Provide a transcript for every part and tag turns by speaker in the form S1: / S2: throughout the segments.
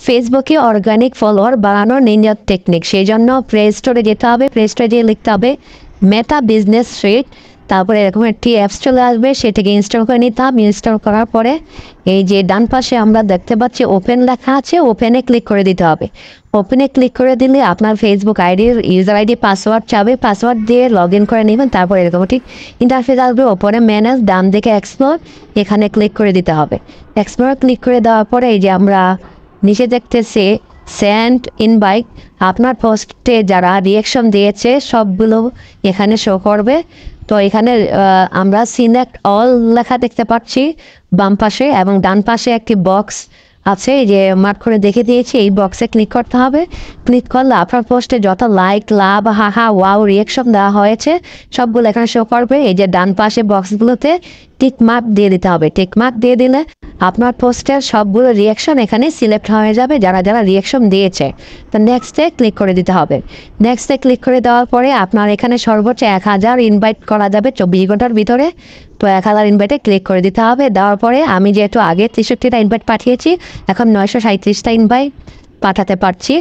S1: ফেসবুকে organic follower বাড়ানোর Ninja technique. সেই জন্য প্লে স্টোরে যেতে হবে, প্লে স্টোরে গিয়ে লিখতে হবে মেটা বিজনেস সুইট। তারপরে এরকম একটি অ্যাপস চলে আসবে, সেটাকে ইনস্টল করে নিতে হবে। ইনস্টল করার পরে এই যে ডান পাশে আমরা দেখতে পাচ্ছি ওপেন লেখা আছে, ওপেনে ক্লিক করে দিতে হবে। ওপেনে ক্লিক করে দিলে আপনার ফেসবুক আইডির ইউজার আইডি পাসওয়ার্ড চাবে, পাসওয়ার্ড দিয়ে লগ ইন করে নেবেন। তারপর এরকম ঠিক ইন্টারফেস আসবে, ওপরে ম্যানেজ, ডান দিকে এক্সপ্লোর, এখানে ক্লিক করে দিতে হবে। এক্সপ্লোর ক্লিক করে দেওয়ার পরে এই যে আমরা নিচে দেখতেছি সেন্ড ইনভাইট, আপনার পোস্টে যারা রিয়াকশন দিয়েছে সবগুলো এখানে শো করবে। তো এখানে আমরা সিলেক্ট অল লেখা দেখতে পাচ্ছি বাম পাশে, এবং ডান পাশে একটি বক্স আছে যে মার্ক করে দেখে দিয়েছি, এই বক্সে ক্লিক করতে হবে। ক্লিক করলে আপনার পোস্টে যত লাইক, লাভ, হাহা, ওয়াও, রিয়াকশন দেওয়া হয়েছে সবগুলো এখানে শো করবে। এই যে ডান পাশে বক্সগুলোতে টিক মার্ক দিয়ে দিতে হবে। টিক মার্ক দিয়ে দিলে আপনার পোস্টের সবগুলো রিয়াকশন এখানে সিলেক্ট হয়ে যাবে, যারা যারা রিয়াকশন দিয়েছে। তো নেক্সটে ক্লিক করে দিতে হবে। নেক্সটে ক্লিক করে দেওয়ার পরে আপনার এখানে সর্বোচ্চ 1000 ইনভাইট করা যাবে 24 ঘন্টার ভিতরে। তো 1000 ইনভাইটে ক্লিক করে দিতে হবে। দেওয়ার পরে আমি যেহেতু আগে 63টা ইনভাইট পাঠিয়েছি, এখন 937টা ইনভাইট পাঠাতে পারছি।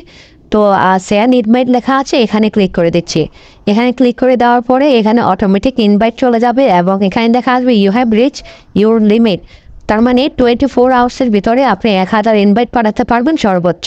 S1: তো সেন্ড ইনভাইট লেখা আছে, এখানে ক্লিক করে দিচ্ছি। এখানে ক্লিক করে দেওয়ার পরে এখানে অটোমেটিক ইনভাইট চলে যাবে, এবং এখানে দেখা আসবে you have reach your limit. তার মানে 24 আওয়ার্সের ভিতরে আপনি 1000 ইনভাইট পাঠাতে পারবেন সর্বোচ্চ।